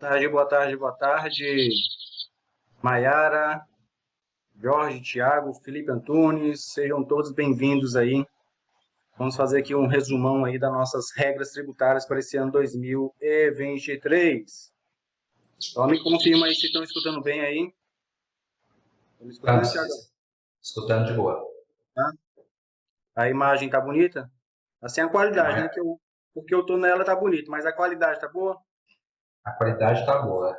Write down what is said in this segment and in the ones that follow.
Boa tarde, boa tarde. Maiara, Jorge, Thiago, Felipe Antunes, sejam todos bem-vindos aí. Vamos fazer aqui um resumão aí das nossas regras tributárias para esse ano 2023. Só me confirma aí se estão escutando bem aí. Estão me escutando, Thiago? Escutando de boa. Tá? A imagem tá bonita? Assim a qualidade, né? Porque eu tô nela tá bonito, mas a qualidade tá boa? A qualidade tá boa.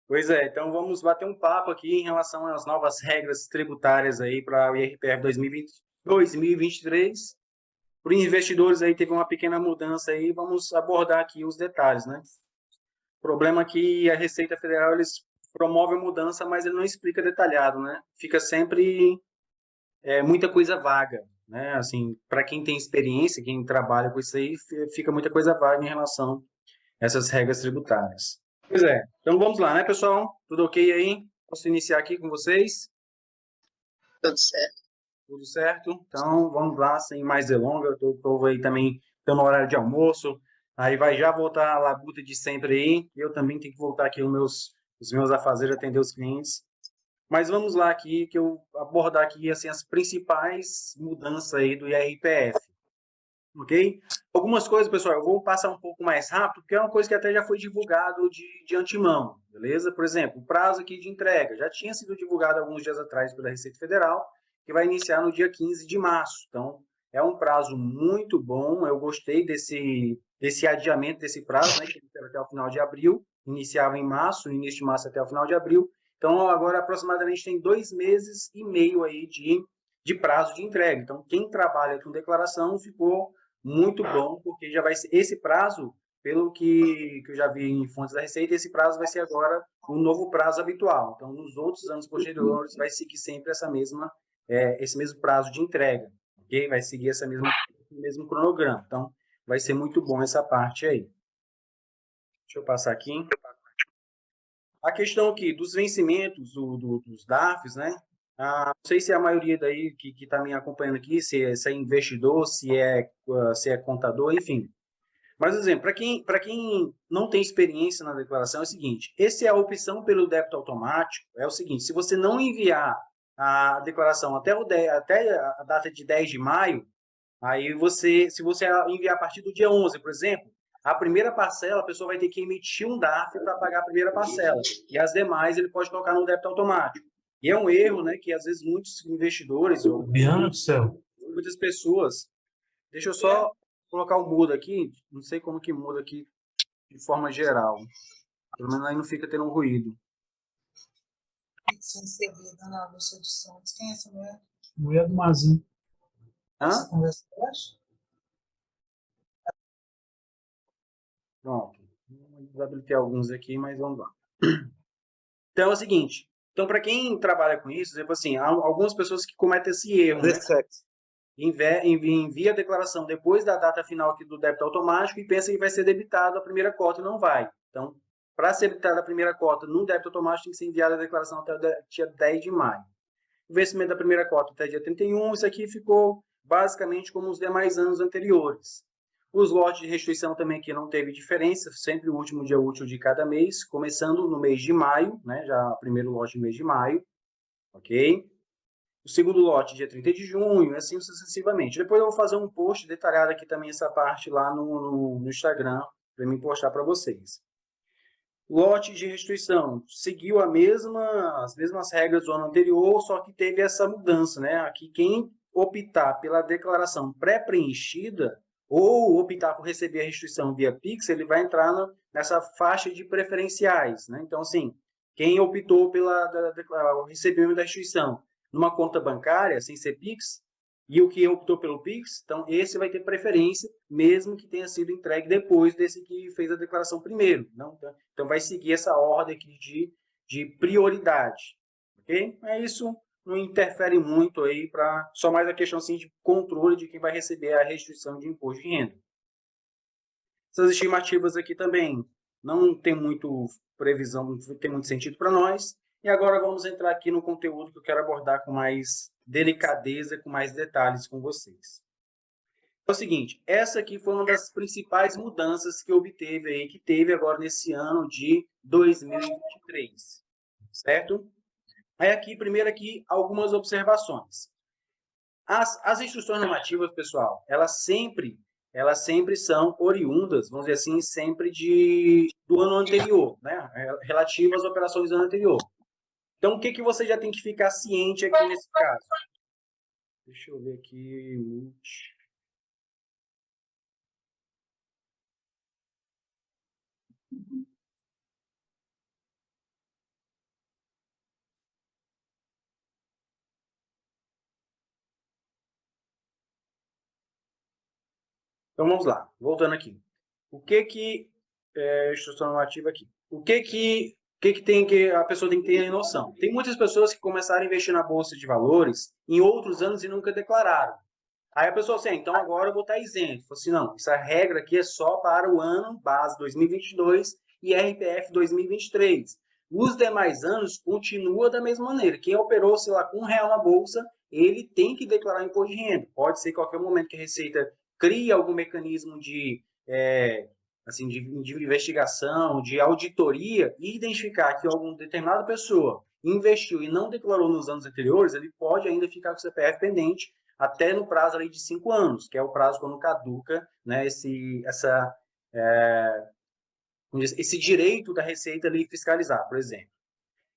Pois é, então vamos bater um papo aqui em relação às novas regras tributárias aí para o IRPF 2023. Para os investidores aí teve uma pequena mudança aí, vamos abordar aqui os detalhes, né? O problema é que a Receita Federal, eles promovem a mudança, mas ele não explica detalhado, né? Fica sempre muita coisa vaga, né? Assim, para quem tem experiência, quem trabalha com isso aí, fica muita coisa vaga em relação a essas regras tributárias. Pois é, então vamos lá, né, pessoal? Tudo ok aí? Posso iniciar aqui com vocês? Tudo certo. Tudo certo? Então vamos lá, sem mais delongas. O povo aí também está no horário de almoço, aí vai já voltar a labuta de sempre aí. Eu também tenho que voltar aqui os meus afazeres, atender os clientes. Mas vamos lá aqui, que eu abordar aqui assim, as principais mudanças aí do IRPF. Ok? Algumas coisas, pessoal, eu vou passar um pouco mais rápido, porque é uma coisa que até já foi divulgado de antemão, beleza? Por exemplo, o prazo aqui de entrega já tinha sido divulgado alguns dias atrás pela Receita Federal, que vai iniciar no dia 15 de março. Então, é um prazo muito bom, eu gostei desse adiamento desse prazo, né, que era até o final de abril, iniciava em março, no início de março até o final de abril. Então, agora aproximadamente tem 2 meses e meio aí de prazo de entrega. Então, quem trabalha com declaração ficou muito bom, porque já vai ser esse prazo, pelo que eu já vi em fontes da Receita, esse prazo vai ser agora o novo prazo habitual. Então, nos outros anos posteriores, vai seguir sempre esse mesmo prazo de entrega, ok? Vai seguir esse mesmo cronograma. Então, vai ser muito bom essa parte aí. Deixa eu passar aqui. A questão aqui dos vencimentos dos DARFs, né? Não sei se é a maioria daí que está me acompanhando aqui, se é investidor, se é contador, enfim. Mas, exemplo, para quem não tem experiência na declaração, é o seguinte: essa é a opção pelo débito automático. É o seguinte: se você não enviar a declaração até a data de 10 de maio, aí se você enviar a partir do dia 11, por exemplo, a primeira parcela, a pessoa vai ter que emitir um DARF para pagar a primeira parcela. E as demais ele pode colocar no débito automático. E é um erro, né, que às vezes muitos investidores ou Biano do céu. muitas pessoas. Deixa eu só colocar o mudo aqui. Não sei como que muda aqui de forma geral. Pelo menos aí não fica tendo um ruído. Edição seguida na lista de sons. Quem é essa mulher? Mulher do Mazinho. Hã? Essa conversa abaixo? Pronto. Desabilitei alguns aqui, mas vamos lá. Então é o seguinte. Então, para quem trabalha com isso, tipo assim, há algumas pessoas que cometem esse erro, né? Envia a declaração depois da data final aqui do débito automático e pensa que vai ser debitado a primeira cota e não vai. Então, para ser debitada a primeira cota no débito automático, tem que ser enviada a declaração até o dia 10 de maio. O vencimento da primeira cota até dia 31, isso aqui ficou basicamente como os demais anos anteriores. Os lotes de restituição também aqui não teve diferença, sempre o último dia útil de cada mês, começando no mês de maio, né, já o primeiro lote no mês de maio, ok? O segundo lote, dia 30 de junho, assim sucessivamente. Depois eu vou fazer um post detalhado aqui também essa parte lá no Instagram, para mim postar para vocês. Lote de restituição seguiu as mesmas regras do ano anterior, só que teve essa mudança, né? Aqui quem optar pela declaração pré-preenchida ou optar por receber a restituição via Pix, ele vai entrar nessa faixa de preferenciais, né? Então, assim, quem optou pelo recebimento da restituição numa conta bancária, sem ser Pix, e o que optou pelo Pix, então esse vai ter preferência, mesmo que tenha sido entregue depois desse que fez a declaração primeiro. Não? Então vai seguir essa ordem aqui de prioridade. Ok? Isso não interfere muito aí só mais a questão assim, de controle de quem vai receber a restituição de imposto de renda. Essas estimativas aqui também não tem muito previsão, não tem muito sentido para nós. E agora vamos entrar aqui no conteúdo que eu quero abordar com mais delicadeza, com mais detalhes com vocês. É o seguinte, essa aqui foi uma das principais mudanças que obteve aí, que teve agora nesse ano de 2023, certo? Aí aqui, primeiro aqui, algumas observações. As instruções normativas, pessoal, elas sempre são oriundas, vamos dizer assim, sempre do ano anterior, né? Relativas às operações do ano anterior. Então, o que, que você já tem que ficar ciente aqui nesse caso? Deixa eu ver aqui. Então, vamos lá. Voltando aqui. O que que instrução normativa aqui? O que que tem que a pessoa tem que ter noção? Tem muitas pessoas que começaram a investir na bolsa de valores em outros anos e nunca declararam. Aí a pessoa assim, então agora eu vou estar isento. Falei assim, não, essa regra aqui é só para o ano base 2022 e RPF 2023. Os demais anos continua da mesma maneira. Quem operou, sei lá, com R$ 1 na bolsa, ele tem que declarar imposto de renda. Pode ser que a qualquer momento que a Receita crie algum mecanismo assim, de investigação, de auditoria, e identificar que alguma determinada pessoa investiu e não declarou nos anos anteriores, ele pode ainda ficar com o CPF pendente até no prazo ali de 5 anos, que é o prazo quando caduca, né, esse direito da Receita ali fiscalizar, por exemplo.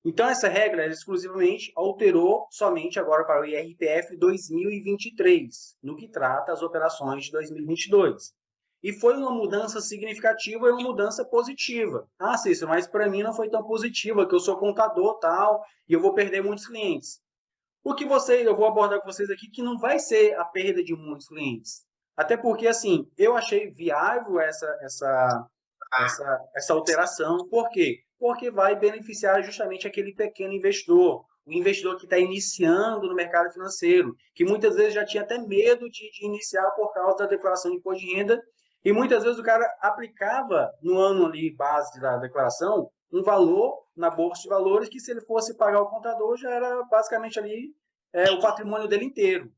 Então, essa regra ela exclusivamente alterou somente agora para o IRPF 2023, no que trata as operações de 2022. E foi uma mudança significativa e uma mudança positiva. Ah, Cícero, mas para mim não foi tão positiva, que eu sou contador tal, e eu vou perder muitos clientes. O que eu vou abordar com vocês aqui, que não vai ser a perda de muitos clientes. Até porque, assim, eu achei viável essa alteração. Por quê? Porque vai beneficiar justamente aquele pequeno investidor, o investidor que está iniciando no mercado financeiro, que muitas vezes já tinha até medo de iniciar por causa da declaração de imposto de renda, e muitas vezes o cara aplicava no ano ali base da declaração um valor na bolsa de valores que, se ele fosse pagar o contador, já era basicamente ali o patrimônio dele inteiro,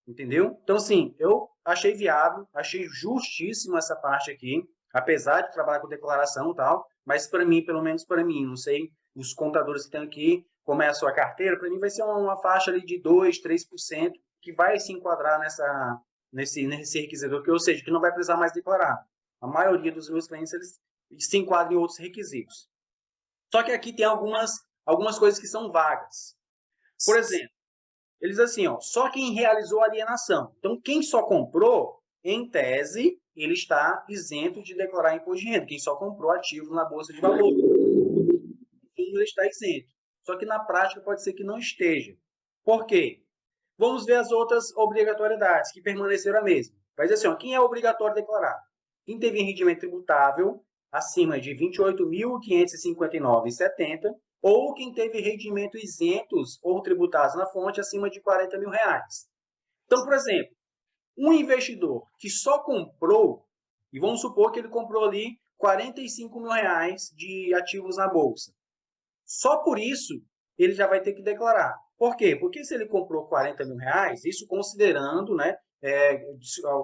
entendeu? Então, assim, eu achei viável, achei justíssimo essa parte aqui, apesar de trabalhar com declaração e tal, mas para mim, pelo menos para mim, não sei, os contadores que estão aqui, como é a sua carteira, para mim vai ser uma faixa ali de 2, 3% que vai se enquadrar nesse requisito, ou seja, que não vai precisar mais declarar. A maioria dos meus clientes, eles se enquadram em outros requisitos. Só que aqui tem algumas coisas que são vagas. Por exemplo, eles assim, ó, só quem realizou a alienação. Então, quem só comprou, em tese, ele está isento de declarar imposto de renda. Quem só comprou ativo na Bolsa de Valores, ele está isento. Só que na prática pode ser que não esteja. Por quê? Vamos ver as outras obrigatoriedades que permaneceram a mesma. Vai dizer assim, ó, quem é obrigatório declarar? Quem teve rendimento tributável acima de R$ 28.559,70 ou quem teve rendimento isentos ou tributados na fonte acima de R$ 40.000. Então, por exemplo, um investidor que só comprou, e vamos supor que ele comprou ali R$ 45.000 de ativos na Bolsa. Só por isso, ele já vai ter que declarar. Por quê? Porque se ele comprou R$ 40.000, isso considerando, né,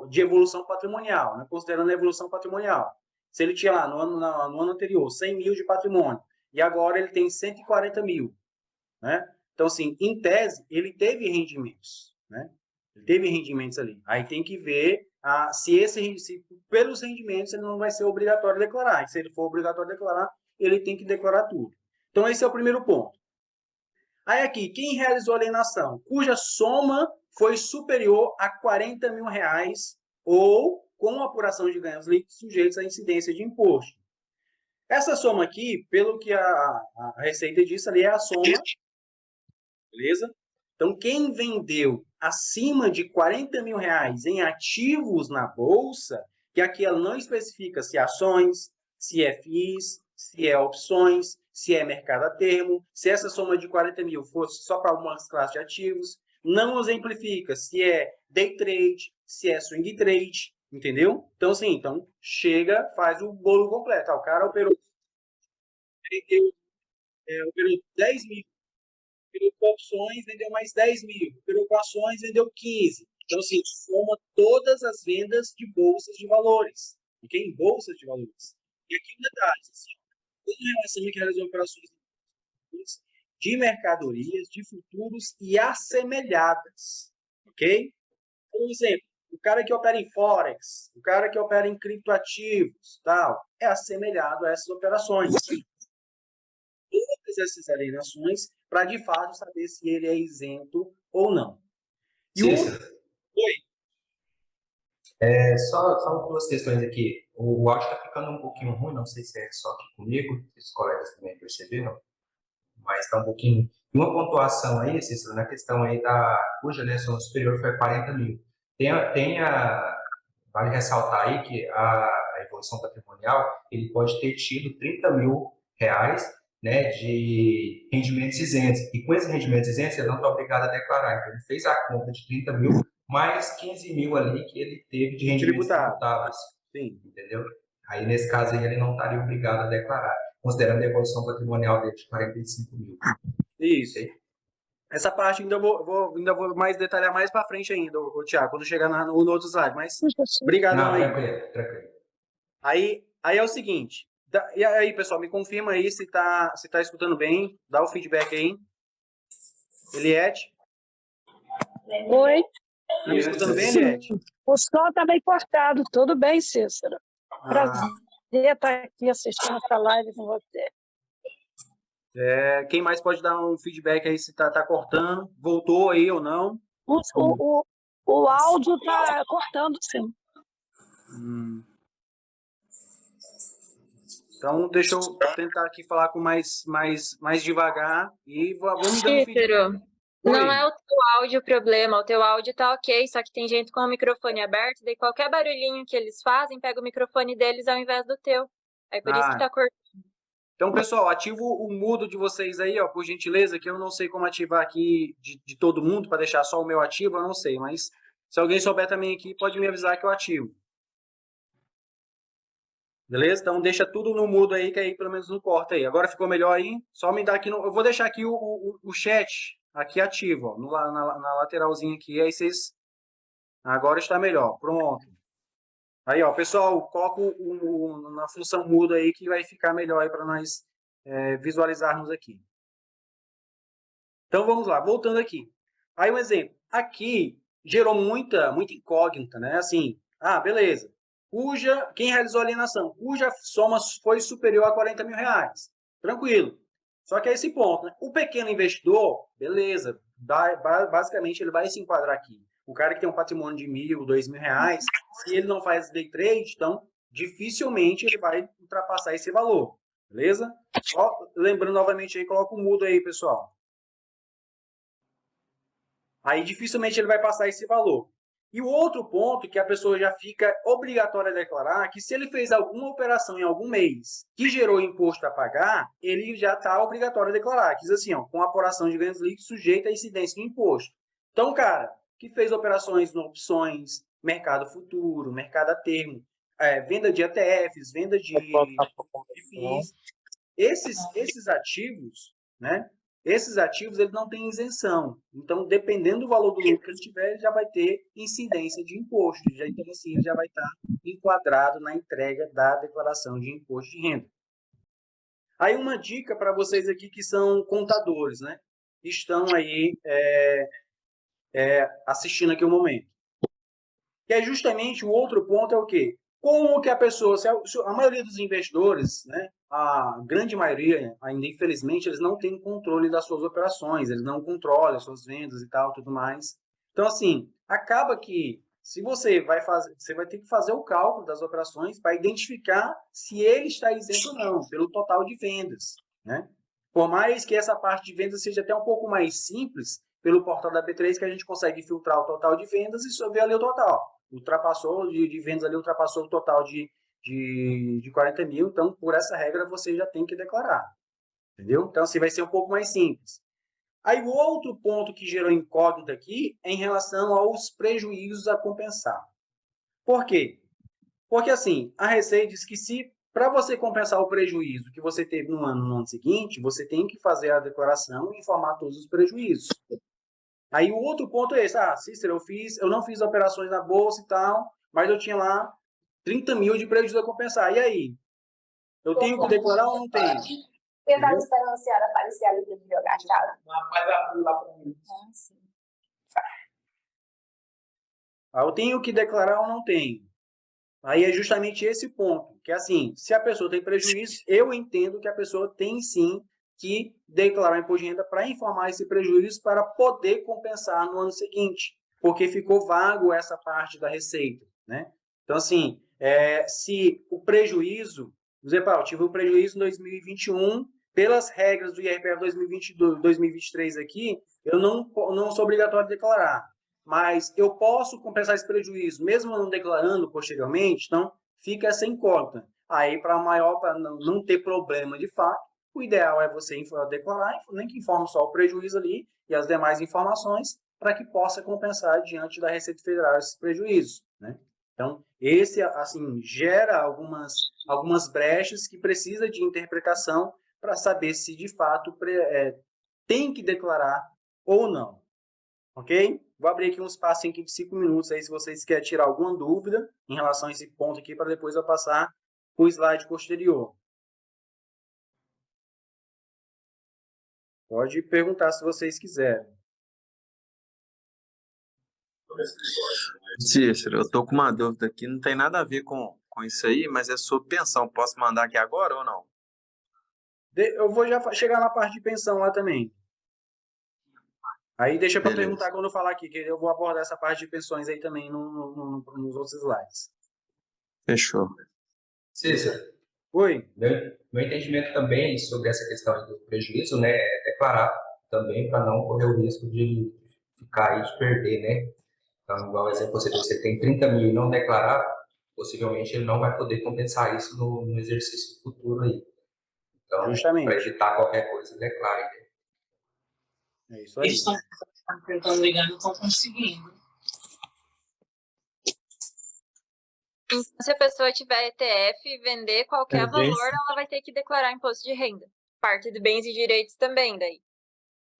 de evolução patrimonial, né, considerando a evolução patrimonial. Se ele tinha lá no ano anterior 100 mil de patrimônio e agora ele tem 140 mil, né? Então, assim, em tese, ele teve rendimentos, né? Ele teve rendimentos ali. Aí tem que ver se pelos rendimentos ele não vai ser obrigatório declarar. E se ele for obrigatório declarar, ele tem que declarar tudo. Então, esse é o primeiro ponto. Aí aqui, quem realizou a alienação, cuja soma foi superior a R$ 40.000 ou com apuração de ganhos líquidos sujeitos à incidência de imposto. Essa soma aqui, pelo que a Receita disse ali, é a soma, beleza? Então, quem vendeu acima de R$ 40.000 em ativos na Bolsa, que aqui ela não especifica se é ações, se é FIIs, se é opções, se é mercado a termo, se essa soma de 40 mil fosse só para algumas classes de ativos, não exemplifica se é day trade, se é swing trade, entendeu? Então, assim, chega, faz o bolo completo. O cara operou 10 mil, operou com opções, vendeu mais 10 mil, operou com ações, vendeu 15. Então, assim, soma todas as vendas de bolsas de valores. Ok? Em bolsas de valores. E aqui um detalhe, assim, todo relacionamento que realiza operações de mercadorias, de futuros e assemelhadas. Ok? Por exemplo, o cara que opera em Forex, o cara que opera em criptoativos, tal, é assemelhado a essas operações. Todas essas alienações para, de fato, saber se ele é isento ou não. E Cícero, Oi. só duas questões aqui. O áudio está ficando um pouquinho ruim, não sei se é só aqui comigo, se os colegas também perceberam, mas está um pouquinho. Uma pontuação aí, Cícero, na questão aí cuja lição superior foi 40 mil. Vale ressaltar aí que a evolução patrimonial, ele pode ter tido 30 mil reais, né, de rendimentos isentos. E com esses rendimentos isentos, ele não está obrigado a declarar. Então, ele fez a conta de 30 mil, mais 15 mil ali que ele teve de rendimentos Tributado. tributáveis. Sim. Entendeu? Aí, nesse caso aí, ele não estaria obrigado a declarar, considerando a evolução patrimonial dele de 45 mil. Isso. Ok? Essa parte ainda ainda vou mais detalhar mais para frente ainda, Thiago, quando chegar no outro slide. Mas, obrigadão Não, aí. tranquilo. Aí é o seguinte. E aí, pessoal, me confirma aí se tá escutando bem. Dá o feedback aí. Eliette. Oi. Tá me escutando bem, Eliette? O som está bem cortado. Tudo bem, Cícero? Prazer estar aqui assistindo essa live com você. Quem mais pode dar um feedback aí se tá cortando? Voltou aí ou não? O áudio está cortando, sim. Então, deixa eu tentar aqui falar com mais devagar e vamos dando feedback. Cícero, Oi. não é o teu áudio o problema, o teu áudio tá ok, só que tem gente com o microfone aberto, daí qualquer barulhinho que eles fazem, pega o microfone deles ao invés do teu. É por isso que tá cortando. Então, pessoal, ativa o mudo de vocês aí, ó, por gentileza, que eu não sei como ativar aqui de todo mundo, para deixar só o meu ativo, eu não sei, mas se alguém souber também aqui, pode me avisar que eu ativo. Beleza? Então, deixa tudo no mudo aí, que aí pelo menos não corta aí. Agora ficou melhor aí? Só me dá aqui, eu vou deixar aqui o chat aqui ativo, ó, na lateralzinha aqui, aí vocês... Agora está melhor, pronto. Aí, ó, pessoal, coloca na função mudo aí que vai ficar melhor aí para nós visualizarmos aqui. Então, vamos lá, voltando aqui. Aí, um exemplo. Aqui, gerou muita incógnita, né? Assim, beleza. Quem realizou a alienação? Cuja soma foi superior a 40 mil reais. Tranquilo. Só que é esse ponto, né? O pequeno investidor, beleza. Basicamente, ele vai se enquadrar aqui. O cara que tem um patrimônio de 1.000, 2.000 reais, se ele não faz day trade, então, dificilmente ele vai ultrapassar esse valor. Beleza? Só lembrando novamente aí, coloca o mudo aí, pessoal. Aí dificilmente ele vai passar esse valor. E o outro ponto que a pessoa já fica obrigatória a declarar, que se ele fez alguma operação em algum mês que gerou imposto a pagar, ele já está obrigatório a declarar. Diz assim, ó, com apuração de ganhos líquidos sujeita a incidência do imposto. Então, cara, que fez operações em opções, mercado futuro, mercado a termo, venda de ETFs, venda de FIIs, esses ativos, né? Esses ativos eles não têm isenção. Então, dependendo do valor do lucro que ele tiver, ele já vai ter incidência de imposto. Então, assim, ele já vai estar enquadrado na entrega da declaração de imposto de renda. Aí, uma dica para vocês aqui que são contadores, né? Estão aí assistindo aqui o momento. Que é justamente o outro ponto é o quê? Como que a pessoa, a maioria dos investidores, né, a grande maioria, ainda infelizmente, eles não têm controle das suas operações, eles não controlam as suas vendas e tal, tudo mais. Então, assim, acaba que se você vai ter que fazer o cálculo das operações para identificar se ele está isento ou não, pelo total de vendas, né? Por mais que essa parte de vendas seja até um pouco mais simples, pelo portal da B3, que a gente consegue filtrar o total de vendas e só ver ali o total. Ultrapassou de vendas ali, ultrapassou o total de 40 mil, então, por essa regra, você já tem que declarar. Entendeu? Então, assim, vai ser um pouco mais simples. Aí, o outro ponto que gerou incógnita aqui é em relação aos prejuízos a compensar. Por quê? Porque, assim, a Receita diz que para você compensar o prejuízo que você teve no ano seguinte, você tem que fazer a declaração e informar todos os prejuízos. Aí o outro ponto é esse, Cícero, eu não fiz operações na bolsa e tal, mas eu tinha lá 30 mil de prejuízo a compensar. E aí? Eu tenho que declarar ou não tenho? Eu tava esperando a senhora aparecer ali pra me jogar, tchau. Rapaz, abriu lá pra mim. Eu tenho que declarar ou não tenho? Aí é justamente esse ponto, que assim, se a pessoa tem prejuízo, eu entendo que a pessoa tem sim que declarar imposto de renda para informar esse prejuízo para poder compensar no ano seguinte, porque ficou vago essa parte da receita, né? Então, assim, se o prejuízo, por exemplo, eu tive um prejuízo em 2021, pelas regras do IRPF 2022, 2023 aqui, eu não sou obrigatório a declarar, mas eu posso compensar esse prejuízo, mesmo não declarando posteriormente, então fica essa incógnita. Aí, para não ter problema de fato, o ideal é você declarar, nem que informe só o prejuízo ali e as demais informações, para que possa compensar diante da Receita Federal esses prejuízos, né? Então, esse, assim, gera algumas brechas que precisa de interpretação para saber se, de fato, tem que declarar ou não. Ok? Vou abrir aqui um espaço aqui de 5 minutos aí, se vocês querem tirar alguma dúvida em relação a esse ponto aqui, para depois eu passar para o slide posterior. Pode perguntar se vocês quiserem. Cícero, eu tô com uma dúvida aqui, não tem nada a ver com isso aí, mas é sobre pensão. Posso mandar aqui agora ou não? Eu vou já chegar na parte de pensão lá também. Aí deixa para Beleza. perguntar quando eu falar aqui, que eu vou abordar essa parte de pensões aí também nos outros slides. Fechou. Cícero, Oi? meu entendimento também sobre essa questão do prejuízo, né, é declarar também para não correr o risco de ficar aí, de perder, né? Então, igual exemplo, você tem 30 mil e não declarar, possivelmente ele não vai poder compensar isso no exercício futuro aí. Então, Justamente. para evitar qualquer coisa, declare. É isso aí. Eles estão tentando ligar, não estão conseguindo. Então, se a pessoa tiver ETF e vender qualquer valor, ela vai ter que declarar imposto de renda. Parte de bens e direitos também, daí.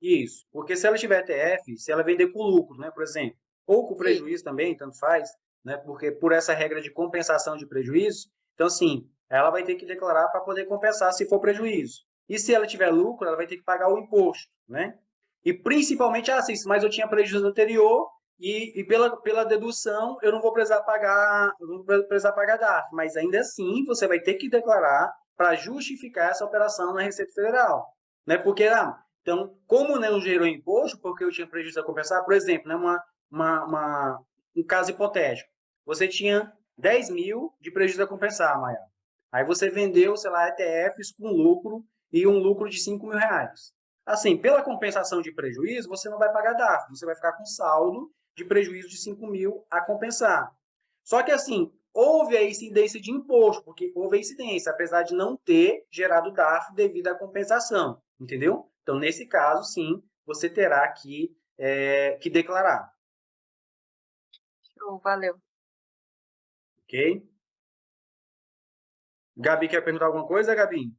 Isso, porque se ela tiver ETF, se ela vender com lucro, né, por exemplo, ou com prejuízo também, tanto faz, né, porque por essa regra de compensação de prejuízo, então, assim, ela vai ter que declarar para poder compensar se for prejuízo. E se ela tiver lucro, ela vai ter que pagar o imposto, né? E principalmente, mas eu tinha prejuízo anterior e pela dedução eu não vou precisar pagar, DARF, mas ainda assim você vai ter que declarar para justificar essa operação na Receita Federal, né? Porque então, como não gerou imposto, porque eu tinha prejuízo a compensar, por exemplo, né, um caso hipotético. Você tinha 10 mil de prejuízo a compensar, Maia. Aí você vendeu, sei lá, ETFs com lucro e um lucro de 5 mil reais. Assim, pela compensação de prejuízo, você não vai pagar DARF, você vai ficar com saldo de prejuízo de 5 mil a compensar. Só que, assim, houve a incidência de imposto, porque houve a incidência, apesar de não ter gerado DARF devido à compensação, entendeu? Então, nesse caso, sim, você terá que declarar. Show, valeu. Ok? Gabi, quer perguntar alguma coisa, Gabi?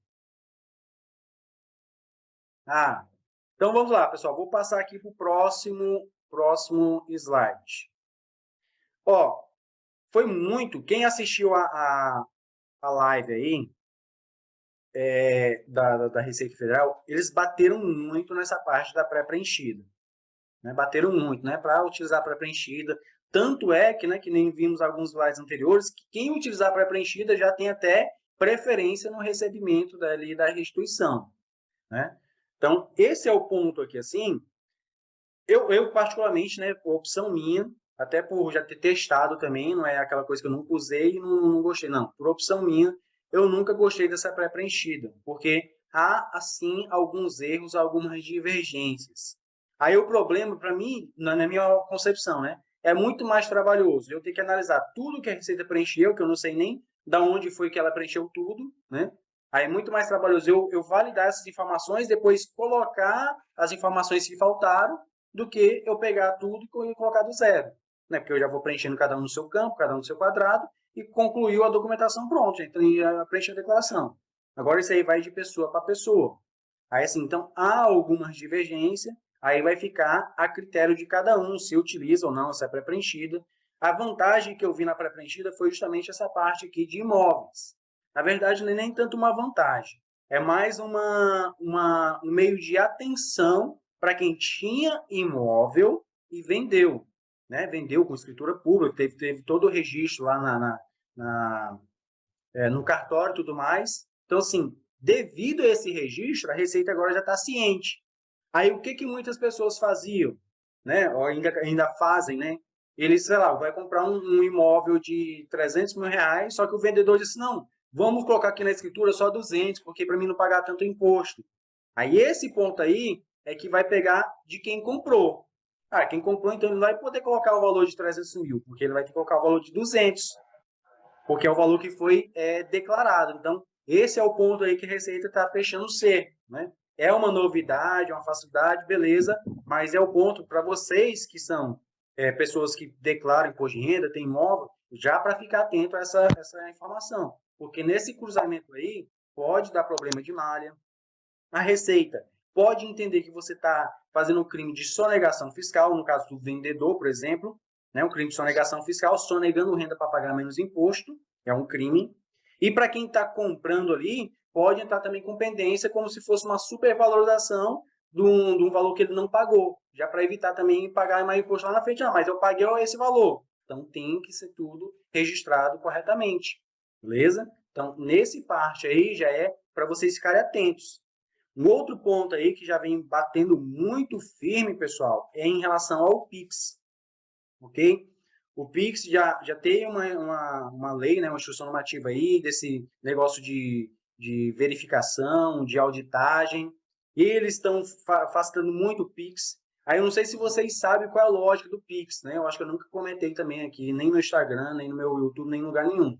Então vamos lá, pessoal. Vou passar aqui para o próximo slide. Ó, foi muito... Quem assistiu a live aí, da Receita Federal, eles bateram muito nessa parte da pré-preenchida. Né? Bateram muito, né? Para utilizar a pré-preenchida. Tanto é que, né, que nem vimos alguns slides anteriores, que quem utilizar a pré-preenchida já tem até preferência no recebimento da restituição, né? Então, esse é o ponto aqui, assim, eu particularmente, né, opção minha, até por já ter testado também, não é aquela coisa que eu nunca usei e não gostei, não. Por opção minha, eu nunca gostei dessa pré-preenchida, porque há, assim, alguns erros, algumas divergências. Aí o problema, para mim, na minha concepção, né, é muito mais trabalhoso. Eu tenho que analisar tudo que a Receita preencheu, que eu não sei nem de onde foi que ela preencheu tudo, né? Aí é muito mais trabalhoso eu validar essas informações, depois colocar as informações que faltaram, do que eu pegar tudo e colocar do zero. Né? Porque eu já vou preenchendo cada um no seu campo, cada um no seu quadrado, e concluiu a documentação pronta, então preenche a declaração. Agora isso aí vai de pessoa para pessoa. Aí assim, então há algumas divergências, aí vai ficar a critério de cada um, se utiliza ou não essa pré-preenchida. A vantagem que eu vi na pré-preenchida foi justamente essa parte aqui de imóveis. Na verdade, não é nem tanto uma vantagem, é mais um meio de atenção para quem tinha imóvel e vendeu, né? Vendeu com escritura pública, teve todo o registro lá no cartório e tudo mais. Então, assim, devido a esse registro, a Receita agora já está ciente. Aí, o que muitas pessoas faziam, né? Ou ainda fazem, né? Eles, sei lá, vai comprar um imóvel de 300 mil reais, só que o vendedor disse, não, vamos colocar aqui na escritura só 200, porque para mim não pagar tanto imposto. Aí, esse ponto aí é que vai pegar de quem comprou. Ah, quem comprou, então, ele não vai poder colocar o valor de 300 mil, porque ele vai ter que colocar o valor de 200, porque é o valor que foi declarado. Então, esse é o ponto aí que a Receita está fechando o cerco, né? É uma novidade, uma facilidade, beleza, mas é o ponto para vocês que são pessoas que declaram imposto de renda, têm imóvel, já para ficar atento a essa informação. Porque nesse cruzamento aí, pode dar problema de malha. A Receita pode entender que você está fazendo um crime de sonegação fiscal, no caso do vendedor, por exemplo, né, um crime de sonegação fiscal, sonegando renda para pagar menos imposto, é um crime. E para quem está comprando ali, pode entrar também com pendência, como se fosse uma supervalorização de um valor que ele não pagou, já para evitar também pagar mais imposto lá na frente. Ah, mas eu paguei esse valor. Então, tem que ser tudo registrado corretamente, beleza? Então, nesse parte aí, já é para vocês ficarem atentos. Um outro ponto aí que já vem batendo muito firme, pessoal, é em relação ao PIX, ok? O PIX já tem uma lei, né, uma instrução normativa aí, desse negócio de verificação, de auditagem, e eles estão facilitando muito o PIX. Aí eu não sei se vocês sabem qual é a lógica do PIX, né? Eu acho que eu nunca comentei também aqui, nem no Instagram, nem no meu YouTube, nem em lugar nenhum.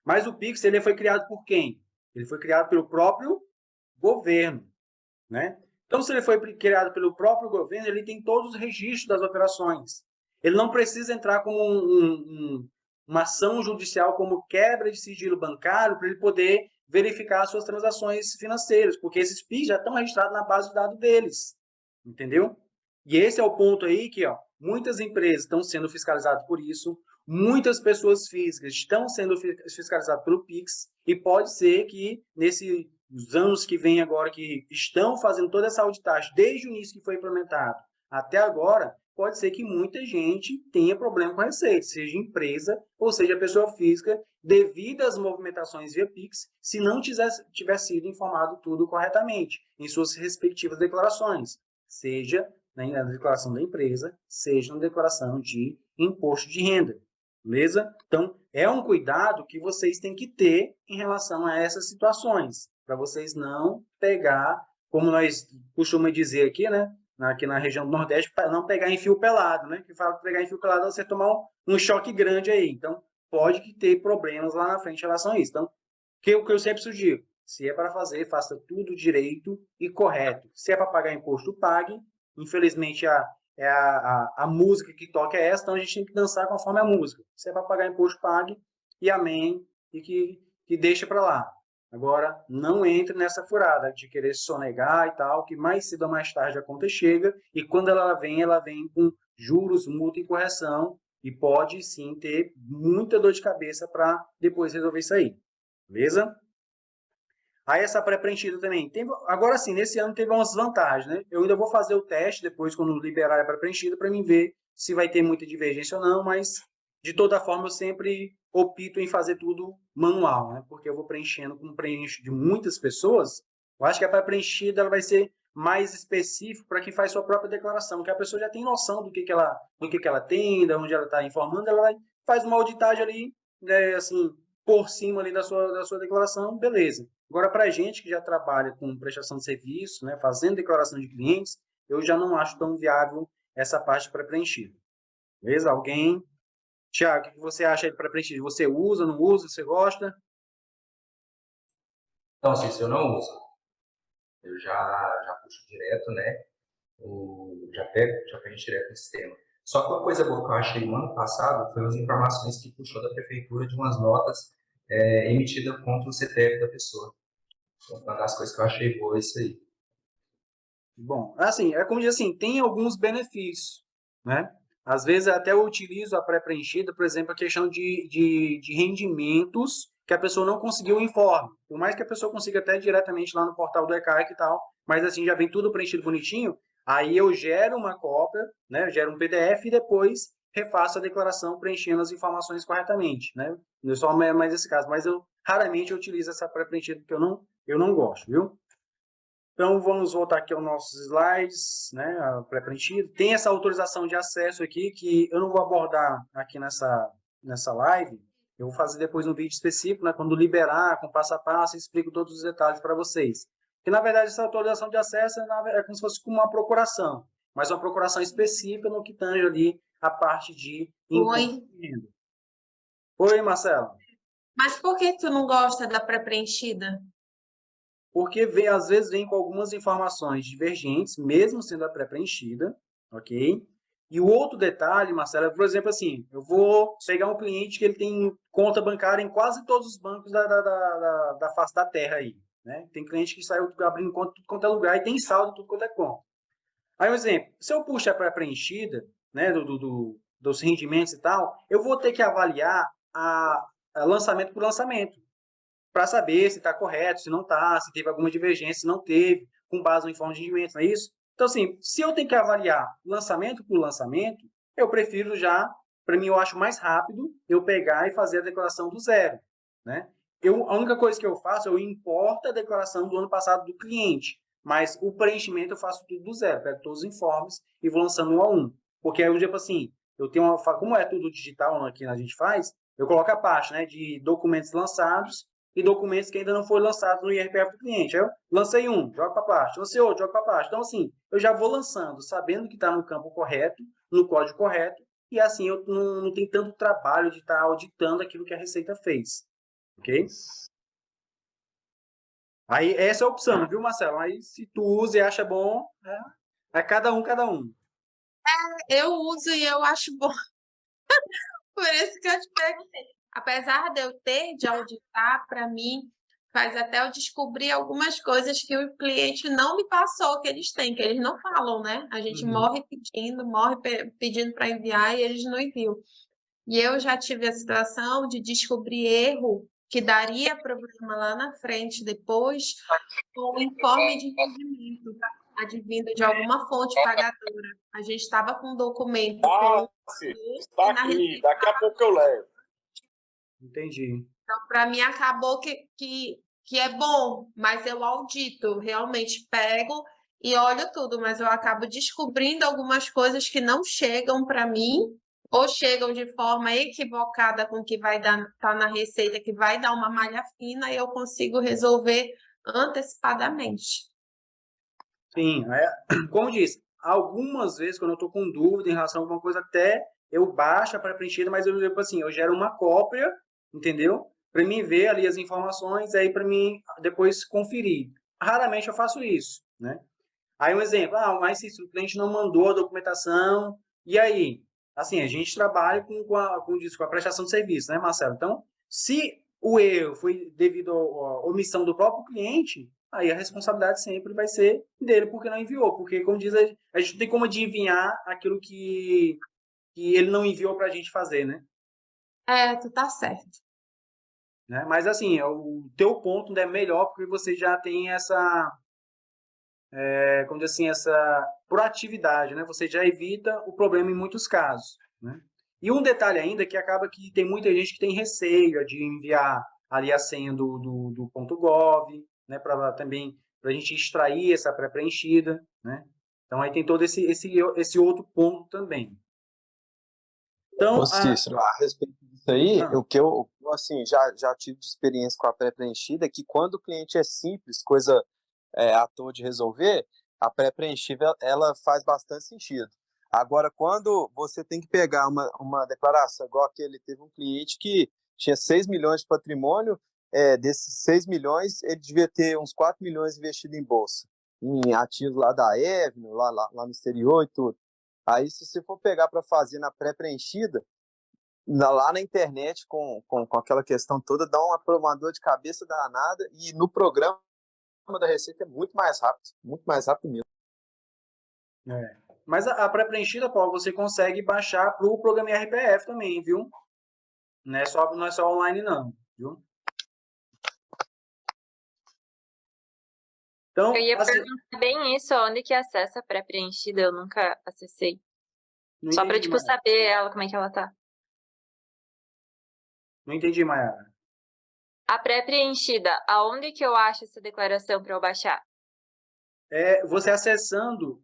Mas o PIX, ele foi criado por quem? Ele foi criado pelo próprio governo, né? Então, se ele foi criado pelo próprio governo, ele tem todos os registros das operações. Ele não precisa entrar como uma ação judicial como quebra de sigilo bancário para ele poder verificar as suas transações financeiras, porque esses PIX já estão registrados na base de dados deles, entendeu? E esse é o ponto aí que, ó, muitas empresas estão sendo fiscalizadas por isso, muitas pessoas físicas estão sendo fiscalizadas pelo PIX, e pode ser que nos anos que vêm agora, que estão fazendo toda essa auditagem, desde o início que foi implementado até agora, pode ser que muita gente tenha problema com a Receita, seja empresa ou seja pessoa física, devido às movimentações via PIX, se não tiver sido informado tudo corretamente em suas respectivas declarações, seja na declaração da empresa, seja na declaração de imposto de renda. Beleza? Então, é um cuidado que vocês têm que ter em relação a essas situações, para vocês não pegar, como nós costumamos dizer aqui, né? Aqui na região do Nordeste, para não pegar em fio pelado, né? Que fala que pegar em fio pelado é você tomar um choque grande aí. Então, pode ter problemas lá na frente em relação a isso. Então, o que eu sempre sugiro? Se é para fazer, faça tudo direito e correto. Se é para pagar imposto, pague. Infelizmente, a música que toca é essa, então a gente tem que dançar conforme a música. Se é para pagar imposto, pague, e amém, e que deixa para lá. Agora, não entre nessa furada de querer sonegar e tal, que mais cedo ou mais tarde a conta chega, e quando ela vem com juros, multa e correção, e pode sim ter muita dor de cabeça para depois resolver isso aí. Beleza? Aí essa pré-preenchida também. Agora sim, nesse ano teve umas vantagens, né? Eu ainda vou fazer o teste depois, quando liberar a pré-preenchida, para mim ver se vai ter muita divergência ou não, mas de toda forma eu sempre opto em fazer tudo manual, né? Porque eu vou preenchendo, como preencho de muitas pessoas, eu acho que a pré-preenchida ela vai ser mais específico para quem faz sua própria declaração, que a pessoa já tem noção do que ela tem, de onde ela está informando, faz uma auditagem ali, né, assim, por cima ali da sua declaração, beleza. Agora, para a gente que já trabalha com prestação de serviço, né, fazendo declaração de clientes, eu já não acho tão viável essa parte pré-preenchida. Beleza? Alguém? Tiago, o que você acha aí pré-preenchida? Você usa, não usa, você gosta? Então, assim, se eu não uso, eu já puxo direto, né? Já preencho direto no sistema. Só que uma coisa boa que eu achei no ano passado foi as informações que puxou da prefeitura de umas notas emitidas contra o CPF da pessoa. Então, uma das coisas que eu achei boa é isso aí. Bom, assim, é como diz assim, tem alguns benefícios, né? Às vezes até eu utilizo a pré-preenchida, por exemplo, a questão de rendimentos que a pessoa não conseguiu o informe. Por mais que a pessoa consiga até diretamente lá no portal do ECAC e tal, mas assim, já vem tudo preenchido bonitinho, aí eu gero uma cópia, né? Eu gero um PDF e depois refaço a declaração preenchendo as informações corretamente, né? Não é só mais esse caso, mas eu raramente utilizo essa pré-preenchida porque eu não gosto, viu? Então, vamos voltar aqui aos nossos slides, né, a pré-preenchido. Tem essa autorização de acesso aqui, que eu não vou abordar aqui nessa live. Eu vou fazer depois um vídeo específico, né, quando liberar, com passo a passo, explico todos os detalhes para vocês. Que, na verdade, essa autorização de acesso é como se fosse uma procuração, mas uma procuração específica no que tange ali a parte de Oi. imposto de renda. Oi, Marcelo. Mas por que tu não gosta da pré-preenchida? Porque às vezes vem com algumas informações divergentes, mesmo sendo a pré-preenchida, ok? E o outro detalhe, Marcelo, é, por exemplo, assim, eu vou pegar um cliente que ele tem conta bancária em quase todos os bancos da face da terra aí, né? Tem cliente que saiu abrindo conta em tudo quanto é lugar e tem saldo em tudo quanto é conta. Aí, um exemplo, se eu puxo a pré-preenchida, né, dos rendimentos e tal, eu vou ter que avaliar a lançamento por lançamento, para saber se está correto, se não está, se teve alguma divergência, se não teve, com base no informe de rendimento, não é isso? Então, assim, se eu tenho que avaliar lançamento por lançamento, eu prefiro já, para mim, eu acho mais rápido eu pegar e fazer a declaração do zero, né? A única coisa que eu faço, eu importo a declaração do ano passado do cliente, mas o preenchimento eu faço tudo do zero, pego todos os informes e vou lançando um a um. Porque aí, eu tipo assim, eu tenho como é tudo digital aqui a gente faz, eu coloco a parte, né, de documentos lançados e documentos que ainda não foram lançados no IRPF do cliente. Eu lancei um, jogo para parte, lancei outro, jogo para parte. Então, assim, eu já vou lançando, sabendo que está no campo correto, no código correto, e assim eu não tenho tanto trabalho de estar auditando aquilo que a Receita fez. Ok? Aí, essa é a opção, viu, Marcelo? Aí, se tu usa e acha bom, é cada um, cada um. Eu uso e eu acho bom. Por isso que eu te perguntei. Apesar de eu ter de auditar, para mim, faz até eu descobrir algumas coisas que o cliente não me passou que eles têm, que eles não falam, né? A gente morre pedindo para enviar e eles não enviam. E eu já tive a situação de descobrir erro que daria problema lá na frente, depois, com o informe de rendimento advindo de alguma fonte pagadora. A gente estava com um documento com Está aqui, daqui a pouco eu levo. Entendi. Então, para mim, acabou que é bom, mas eu audito, realmente pego e olho tudo, mas eu acabo descobrindo algumas coisas que não chegam para mim, ou chegam de forma equivocada com o que vai dar, tá na receita, que vai dar uma malha fina, e eu consigo resolver antecipadamente. Sim, como disse, algumas vezes, quando eu estou com dúvida em relação a alguma coisa, até eu baixo a pré-preenchida, mas eu, tipo assim, eu gero uma cópia, entendeu? Para mim ver ali as informações, aí para mim depois conferir. Raramente eu faço isso, né? Aí um exemplo, mas se o cliente não mandou a documentação, e aí? Assim, a gente trabalha com a prestação de serviço, né, Marcelo? Então, se o erro foi devido à omissão do próprio cliente, aí a responsabilidade sempre vai ser dele, porque não enviou. Porque, como diz, a gente não tem como adivinhar aquilo que ele não enviou para a gente fazer, né? Tu tá certo. Né? Mas, assim, o teu ponto ainda é melhor, porque você já tem como diz assim, essa proatividade, né? Você já evita o problema em muitos casos, né? E um detalhe ainda que acaba que tem muita gente que tem receio de enviar ali a senha do .gov, né? Para também para a gente extrair essa pré-preenchida, né? Então aí tem todo esse outro ponto também. Então, Ô, Cícero, a respeito disso aí, o que eu assim, já tive de experiência com a pré-preenchida é que quando o cliente é simples, coisa à toa de resolver, a pré-preenchida ela faz bastante sentido. Agora, quando você tem que pegar uma declaração, igual aquele, teve um cliente que tinha 6 milhões de patrimônio, desses 6 milhões, ele devia ter uns 4 milhões investido em bolsa, em ativos lá da Avenue, lá no exterior e tudo. Aí, se você for pegar para fazer na pré-preenchida, lá na internet, com aquela questão toda, dá uma dor de cabeça danada, e no programa da Receita é muito mais rápido mesmo. Mas a pré-preenchida, Paulo, você consegue baixar para o programa IRPF também, viu? Não é só online, não, viu? Então, Eu ia assim, perguntar bem isso, onde que acessa a pré-preenchida, eu nunca acessei. não Só pra, entendi, tipo, saber ela, como é que ela tá. não entendi, Mayara. A pré-preenchida, aonde que eu acho essa declaração pra eu baixar? Você acessando,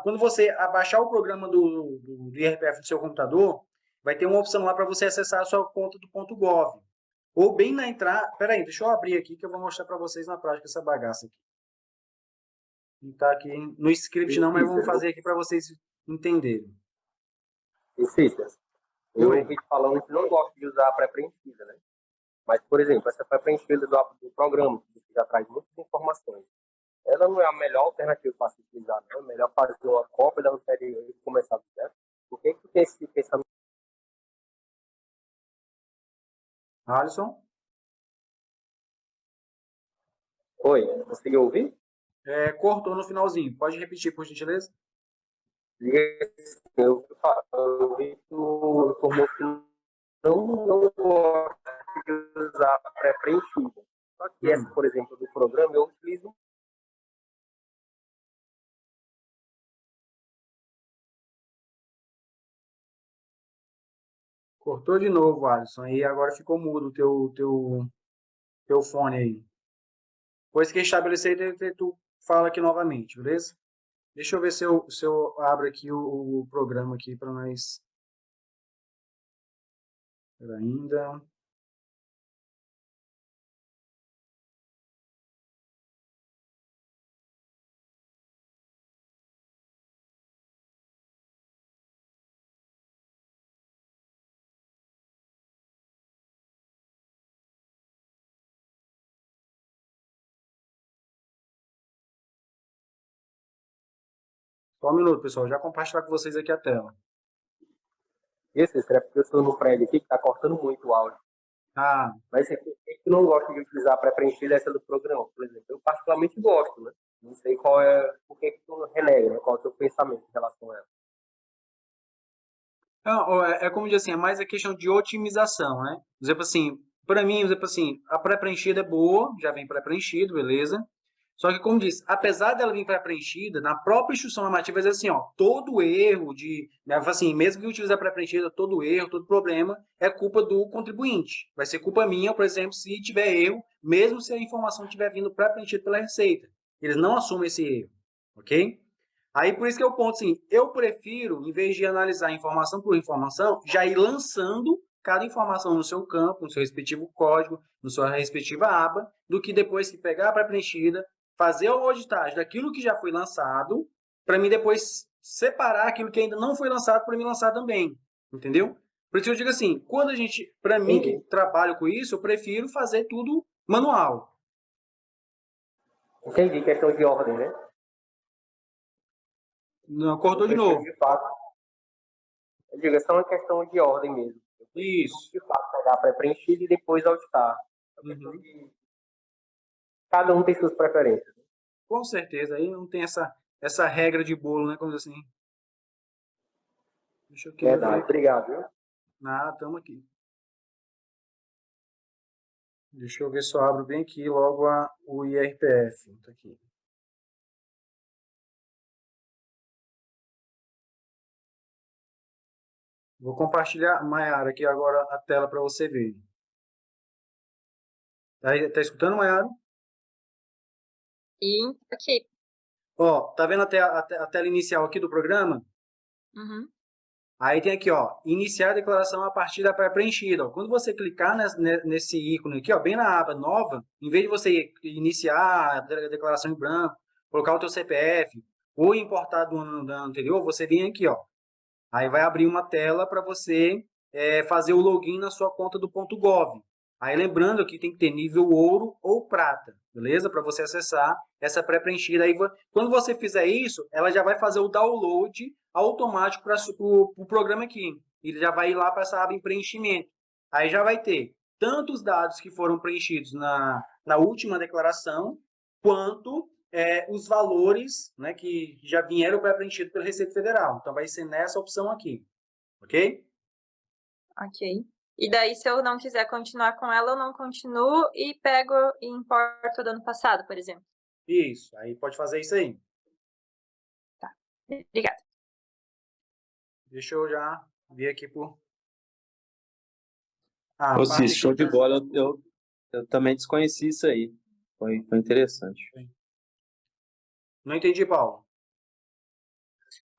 quando você baixar o programa do IRPF do seu computador, vai ter uma opção lá para você acessar a sua conta do .gov. Ou bem na entrada... Peraí, deixa eu abrir aqui que eu vou mostrar para vocês na prática essa bagaça aqui. Não está aqui no script não, mas vamos fazer aqui para vocês entenderem. E Cícero, eu Oi. ouvi falando que não gosta de usar a pré-preenchida, né? Mas, por exemplo, essa pré-preenchida do programa, que já traz muitas informações, ela não é a melhor alternativa para se utilizar, não? É melhor fazer uma cópia da anterior e começar do zero. Por que tem esse pensamento? Alisson? Oi, conseguiu ouvir? Cortou no finalzinho. Pode repetir, por gentileza? Eu vi que o informou que não gosta de usar a pré-preenchida. Só que essa, por exemplo, do programa, eu utilizo. Cortou de novo, Alisson. Aí agora ficou mudo o teu fone aí. Depois que estabelecer, tu fala aqui novamente, beleza? Deixa eu ver se eu abro aqui o programa aqui para nós. Ainda. Só um minuto, pessoal. Já compartilhar com vocês aqui a tela. Esse é porque eu estou no prédio aqui que está cortando muito o áudio. Ah, Mas por que eu não gosto de utilizar a pré-preenchida essa do programa, por exemplo? Eu particularmente gosto, né? Não sei por que tu renega, né? Qual é o teu pensamento em relação a ela. não, como diz assim, é mais a questão de otimização, né? Por exemplo assim, para mim, por exemplo assim, a pré-preenchida é boa, já vem pré-preenchido, beleza? Só que, como disse, apesar dela vir pré-preenchida, na própria instrução normativa vai dizer assim, ó, todo erro né, assim, mesmo que utilize a pré-preenchida, todo erro, todo problema é culpa do contribuinte. Vai ser culpa minha, por exemplo, se tiver erro, mesmo se a informação estiver vindo pré-preenchida pela Receita. Eles não assumem esse erro, ok? Aí, por isso que é o ponto, assim, eu prefiro, em vez de analisar informação por informação, já ir lançando cada informação no seu campo, no seu respectivo código, na sua respectiva aba, do que depois que pegar a pré-preenchida, fazer a auditagem daquilo que já foi lançado, para mim depois separar aquilo que ainda não foi lançado para me lançar também, entendeu? Por isso eu digo assim, quando a gente, para mim que trabalho com isso, eu prefiro fazer tudo manual. Entendi, questão de ordem, né? Não, cortou de novo. De fato, eu digo, é só uma questão de ordem mesmo. Isso. De fato, pegar pré-preenchido e depois auditar. Cada um tem suas preferências. Com certeza, aí não tem essa regra de bolo, né? Como assim. Deixa eu Verdade, obrigado, viu? Nada, estamos aqui. Deixa eu ver se eu abro bem aqui logo o IRPF. Tá aqui. Vou compartilhar, Mayara, aqui agora a tela para você ver. Tá escutando, Mayara? Sim, aqui. Ó, tá vendo a tela inicial aqui do programa? Uhum. Aí tem aqui, ó, iniciar a declaração a partir da pré-preenchida. Quando você clicar nesse ícone aqui, ó, bem na aba nova, em vez de você iniciar a declaração em branco, colocar o teu CPF ou importar do ano anterior, você vem aqui, ó. Aí vai abrir uma tela para você fazer o login na sua conta do .gov. Aí lembrando que tem que ter nível ouro ou prata, beleza? Para você acessar essa pré-preenchida. Aí, quando você fizer isso, ela já vai fazer o download automático para o programa aqui. Ele já vai ir lá para essa aba em preenchimento. Aí já vai ter tanto os dados que foram preenchidos na última declaração, quanto os valores, né, que já vieram pré-preenchidos pela Receita Federal. Então, vai ser nessa opção aqui, ok? Ok. E daí, se eu não quiser continuar com ela, eu não continuo e pego e importo do ano passado, por exemplo. Isso, aí pode fazer isso aí. Tá, obrigada. Deixa eu já ver aqui por... Ô, Cícero, show de bola. Eu também desconheci isso aí. Foi interessante. Não entendi, Paulo.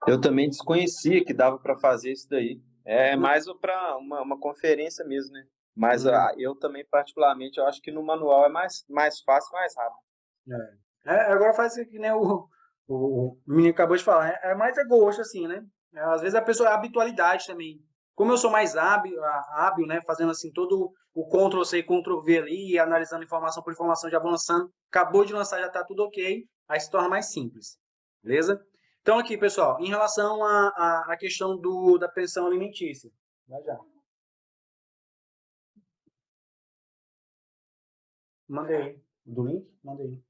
Eu também desconhecia que dava para fazer isso daí. É mais para uma conferência mesmo, né? Mas eu também, particularmente, eu acho que no manual é mais fácil, mais rápido. Agora faz que nem o menino acabou de falar. É mais gosto, assim, né? Às vezes a pessoa é habitualidade também. Como eu sou mais hábil, né? Fazendo assim todo o Ctrl+C, Ctrl+V ali, analisando informação por informação, já vou lançando. Acabou de lançar, já está tudo ok. Aí se torna mais simples. Beleza? Então aqui, pessoal, em relação à questão da pensão alimentícia. Vai já. Mandei. Do link? Mandei.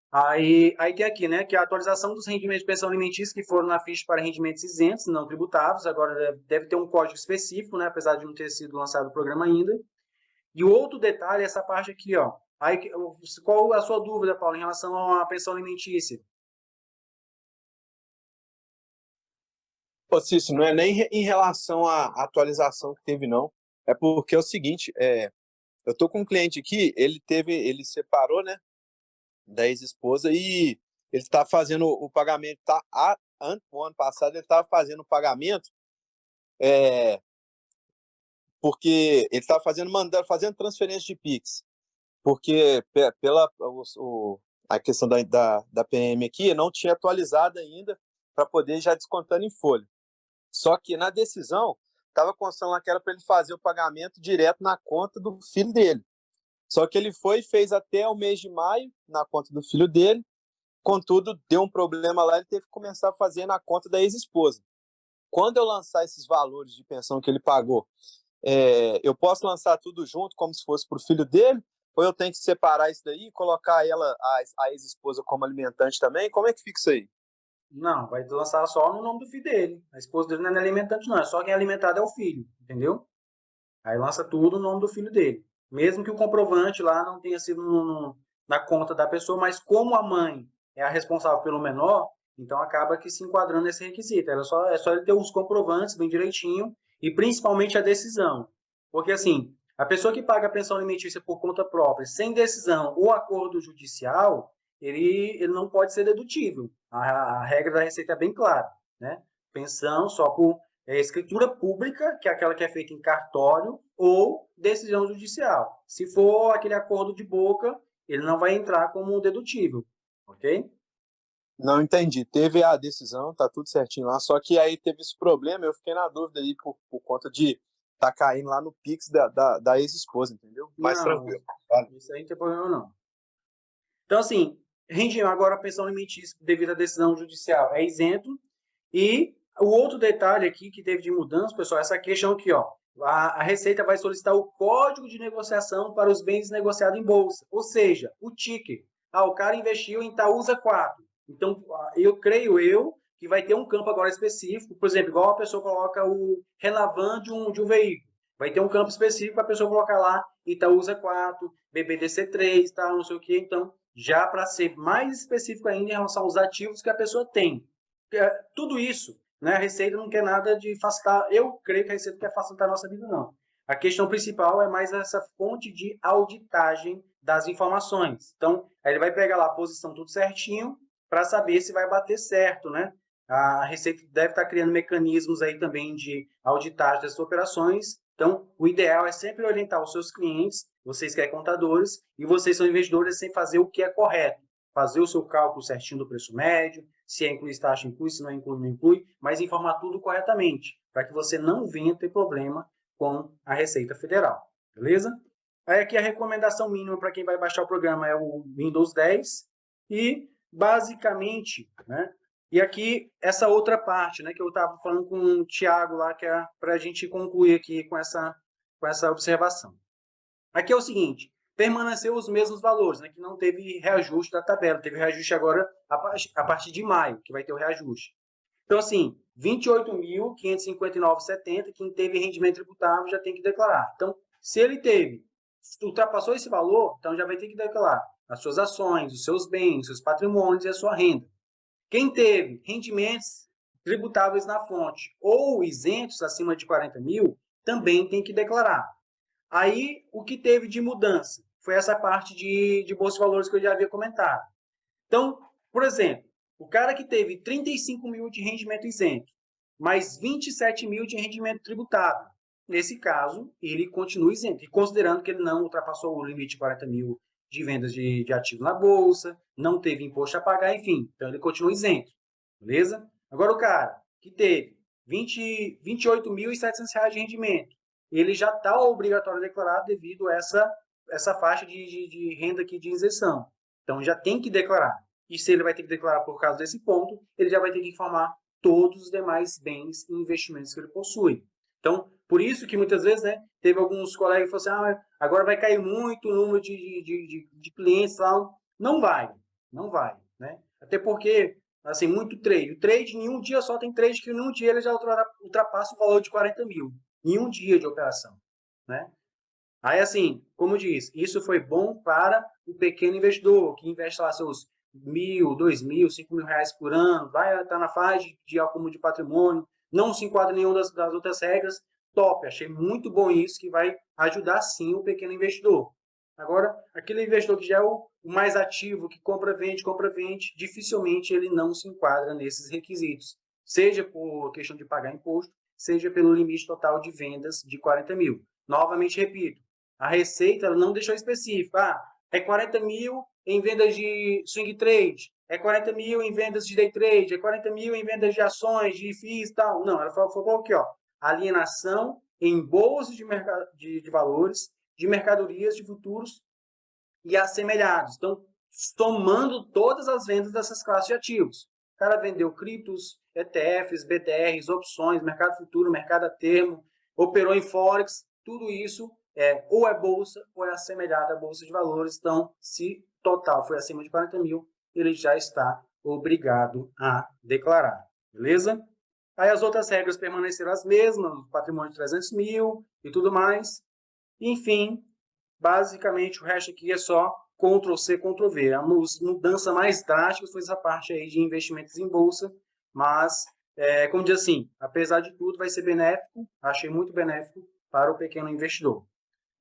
Aí tem aqui, né, que a atualização dos rendimentos de pensão alimentícia que foram na ficha para rendimentos isentos, não tributáveis, agora deve ter um código específico, né, apesar de não ter sido lançado o programa ainda. E o outro detalhe é essa parte aqui, ó. Aí, qual a sua dúvida, Paulo, em relação à pensão alimentícia? Ô, Cícero, não é nem em relação à atualização que teve, não. É porque é o seguinte, eu tô com um cliente aqui, ele separou, né, da ex-esposa e ele está fazendo o pagamento, o ano passado ele estava fazendo o pagamento, porque ele estava fazendo transferência de Pix, porque pela a questão da PM aqui não tinha atualizado ainda para poder já descontando em folha. Só que na decisão estava constando lá que era para ele fazer o pagamento direto na conta do filho dele. Só que ele fez até o mês de maio na conta do filho dele. Contudo, deu um problema lá, ele teve que começar a fazer na conta da ex-esposa. Quando eu lançar esses valores de pensão que ele pagou, eu posso lançar tudo junto, como se fosse para o filho dele? Ou eu tenho que separar isso daí e colocar a ex-esposa como alimentante também? Como é que fica isso aí? Não, vai lançar só no nome do filho dele. A esposa dele não é alimentante, não. É só quem é alimentado é o filho, entendeu? Aí lança tudo no nome do filho dele. Mesmo que o comprovante lá não tenha sido na conta da pessoa, mas como a mãe é a responsável pelo menor, então acaba que se enquadrando nesse requisito. É só ele ter os comprovantes bem direitinho e principalmente a decisão. Porque assim, a pessoa que paga a pensão alimentícia por conta própria, sem decisão ou acordo judicial, ele não pode ser dedutível. A regra da Receita é bem clara, né? Pensão só por escritura pública, que é aquela que é feita em cartório, ou decisão judicial. Se for aquele acordo de boca, ele não vai entrar como dedutível, ok? Não entendi. Teve a decisão, tá tudo certinho lá, só que aí teve esse problema, eu fiquei na dúvida aí por conta de tá caindo lá no Pix da ex-esposa, entendeu? Mais tranquilo. Vale. Isso aí não tem problema não. Então, assim, agora a pensão alimentícia devido à decisão judicial é isento. E o outro detalhe aqui que teve de mudança, pessoal, essa questão aqui, ó. A Receita vai solicitar o código de negociação para os bens negociados em bolsa, ou seja, o ticket. O cara investiu em Itaúsa 4. Então, eu creio que vai ter um campo agora específico, por exemplo, igual a pessoa coloca o Renavan de um veículo. Vai ter um campo específico para a pessoa colocar lá Itaúsa 4, BBDC3, tá, não sei o que. Então, já para ser mais específico ainda em relação aos ativos que a pessoa tem. Tudo isso, né? A Receita não quer nada de facilitar. Eu creio que a Receita quer facilitar a nossa vida, não. A questão principal é mais essa fonte de auditagem das informações. Então, aí ele vai pegar lá a posição tudo certinho para saber se vai bater certo, né? A Receita deve estar criando mecanismos aí também de auditagem dessas operações. Então, o ideal é sempre orientar os seus clientes, vocês que são contadores, e vocês são investidores, sem fazer o que é correto. Fazer o seu cálculo certinho do preço médio, se é incluir taxa, inclui, se não inclui, não inclui, mas informar tudo corretamente, para que você não venha ter problema com a Receita Federal, beleza? Aí aqui a recomendação mínima para quem vai baixar o programa é o Windows 10 e, basicamente, né? E aqui, essa outra parte, né, que eu estava falando com o Thiago lá, que é para a gente concluir aqui com essa observação. Aqui é o seguinte, permaneceu os mesmos valores, né, que não teve reajuste da tabela, teve reajuste agora a partir de maio, que vai ter o reajuste. Então, assim, 28.559,70, quem teve rendimento tributável já tem que declarar. Então, se ele ultrapassou esse valor, então já vai ter que declarar as suas ações, os seus bens, os seus patrimônios e a sua renda. Quem teve rendimentos tributáveis na fonte ou isentos acima de 40 mil, também tem que declarar. Aí, o que teve de mudança foi essa parte de bolsa de valores que eu já havia comentado. Então, por exemplo, o cara que teve 35 mil de rendimento isento, mais 27 mil de rendimento tributável, nesse caso, ele continua isento. E considerando que ele não ultrapassou o limite de 40 mil de vendas de ativo na bolsa, não teve imposto a pagar, enfim. Então, ele continua isento. Beleza? Agora, o cara que teve R$ 28.700 de rendimento, ele já está obrigatório a declarar devido a essa faixa de renda aqui de isenção. Então, já tem que declarar. E se ele vai ter que declarar por causa desse ponto, ele já vai ter que informar todos os demais bens e investimentos que ele possui. Então, por isso que muitas vezes, né, teve alguns colegas que falaram assim, agora vai cair muito o número de clientes e tal. Não vai, né? Até porque, assim, muito trade. O trade, em um dia só tem trade que em um dia ele já ultrapassa o valor de 40 mil. Em um dia de operação, né? Aí, assim, como eu disse, isso foi bom para o pequeno investidor, que investe lá seus R$1.000, R$2.000, R$5.000 por ano, vai estar na fase de acúmulo de patrimônio, não se enquadra em nenhuma das outras regras, top, achei muito bom isso, que vai ajudar sim o pequeno investidor. Agora, aquele investidor que já é o mais ativo, que compra, vende, dificilmente ele não se enquadra nesses requisitos, seja por questão de pagar imposto, seja pelo limite total de vendas de 40 mil. Novamente repito, a Receita ela não deixou específico, é 40 mil em vendas de swing trade, é 40 mil em vendas de day trade, é 40 mil em vendas de ações, de FIIs e tal. Não, ela falou aqui, alienação em bolsas de valores, de mercadorias, de futuros e assemelhados. Então, somando todas as vendas dessas classes de ativos. O cara vendeu criptos, ETFs, BDRs, opções, mercado futuro, mercado a termo, operou em Forex, tudo isso ou é bolsa ou é assemelhado à bolsa de valores. Então, se total foi acima de 40 mil, ele já está obrigado a declarar. Beleza? Aí as outras regras permaneceram as mesmas, patrimônio de 300 mil e tudo mais. Enfim, basicamente o resto aqui é só Ctrl+C, Ctrl+V. A mudança mais drástica foi essa parte aí de investimentos em bolsa, mas, como diz assim, apesar de tudo, vai ser benéfico, achei muito benéfico para o pequeno investidor.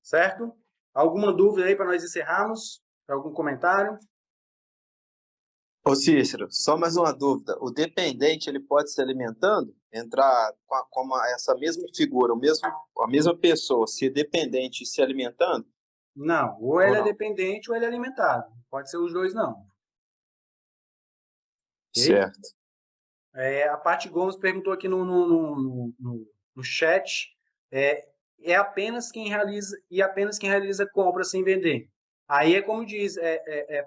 Certo? Alguma dúvida aí para nós encerrarmos? Algum comentário? Ô Cícero, só mais uma dúvida. O dependente, ele pode se alimentando? Entrar com essa mesma figura, a mesma pessoa, ser dependente e se alimentando? Não, ou ele é dependente ou ele é alimentado. Pode ser os dois, não. Okay? Certo. A Paty Gomes perguntou aqui no chat, apenas quem realiza compra sem vender. Aí é como diz,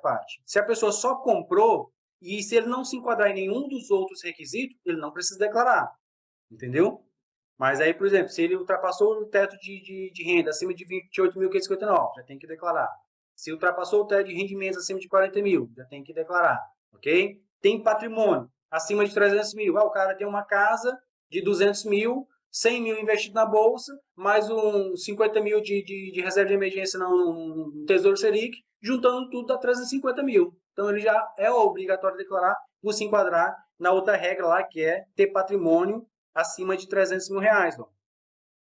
Paty, se a pessoa só comprou e se ele não se enquadrar em nenhum dos outros requisitos, ele não precisa declarar, entendeu? Mas aí, por exemplo, se ele ultrapassou o teto de renda acima de 28.559, já tem que declarar. Se ultrapassou o teto de rendimentos acima de 40 mil, já tem que declarar, ok? Tem patrimônio acima de 300 mil. O cara tem uma casa de 200 mil, 100 mil investido na bolsa, mais uns 50 mil de reserva de emergência no Tesouro Selic, juntando tudo dá 350 mil. Então, ele já é obrigatório declarar por se enquadrar na outra regra lá, que é ter patrimônio acima de 300 mil reais,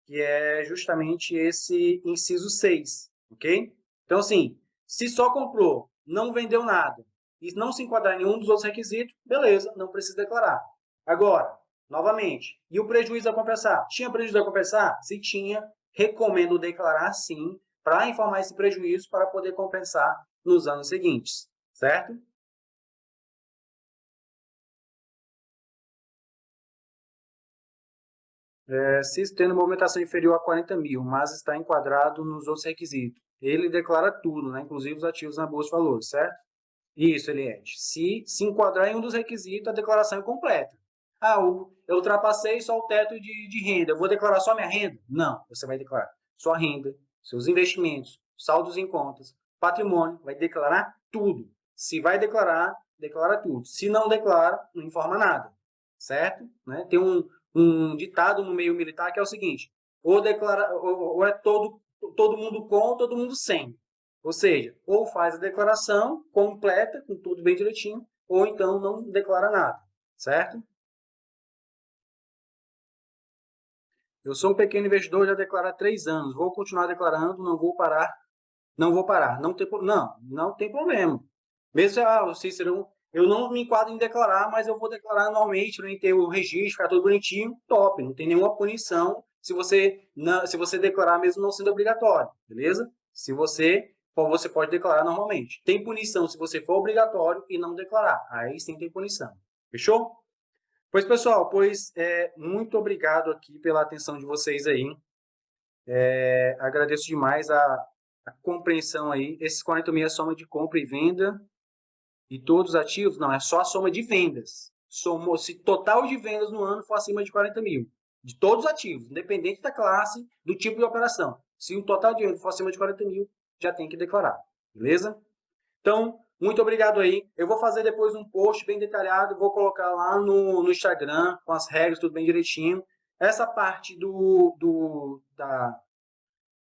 que é justamente esse inciso 6, ok? Então, assim, se só comprou, não vendeu nada, e não se enquadrar em nenhum dos outros requisitos, beleza, não precisa declarar. Agora, novamente, e o prejuízo a compensar? Tinha prejuízo a compensar? Se tinha, recomendo declarar sim, para informar esse prejuízo para poder compensar nos anos seguintes, certo? Se tendo movimentação inferior a 40 mil, mas está enquadrado nos outros requisitos, ele declara tudo, né? Inclusive os ativos na Bolsa de Valores, certo? Isso, Eliette. Se enquadrar em um dos requisitos, a declaração é completa. Eu ultrapassei só o teto de renda, eu vou declarar só minha renda? Não, você vai declarar sua renda, seus investimentos, saldos em contas, patrimônio, vai declarar tudo. Se vai declarar, declara tudo. Se não declara, não informa nada, certo? Né? Tem um ditado no meio militar que é o seguinte, ou é todo mundo com, ou todo mundo sem. Ou seja, ou faz a declaração completa, com tudo bem direitinho, ou então não declara nada, certo? Eu sou um pequeno investidor, já declaro há 3 anos. Vou continuar declarando, não vou parar. Não tem problema. Mesmo, Cícero, eu não me enquadro em declarar, mas eu vou declarar normalmente, para ter o registro, ficar tudo bonitinho, top. Não tem nenhuma punição se você declarar mesmo não sendo obrigatório, beleza? Você pode declarar normalmente. Tem punição se você for obrigatório e não declarar. Aí sim tem punição. Fechou? Pois, pessoal, muito obrigado aqui pela atenção de vocês aí. Agradeço demais a compreensão aí. Esses 40 mil é a soma de compra e venda e todos os ativos? Não, é só a soma de vendas. Se total de vendas no ano for acima de 40 mil. De todos os ativos, independente da classe, do tipo de operação. Se o total de vendas for acima de 40 mil, já tem que declarar. Beleza? Então, muito obrigado aí. Eu vou fazer depois um post bem detalhado, vou colocar lá no Instagram, com as regras, tudo bem direitinho. Essa parte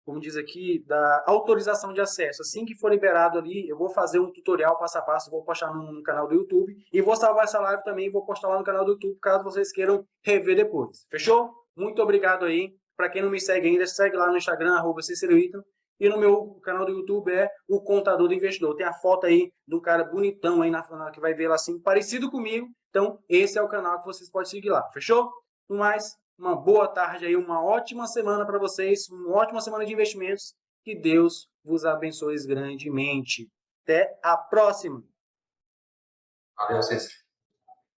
como diz aqui, da autorização de acesso. Assim que for liberado ali, eu vou fazer um tutorial passo a passo, vou postar no canal do YouTube e vou salvar essa live também e vou postar lá no canal do YouTube, caso vocês queiram rever depois. Fechou? Muito obrigado aí. Para quem não me segue ainda, segue lá no Instagram, @CíceroItalo. E no meu canal do YouTube é o Contador do Investidor. Tem a foto aí do cara bonitão aí que vai ver lá assim, parecido comigo. Então, esse é o canal que vocês podem seguir lá. Fechou? No mais, uma boa tarde aí, uma ótima semana para vocês, uma ótima semana de investimentos. Que Deus vos abençoe grandemente. Até a próxima. Valeu, Cícero.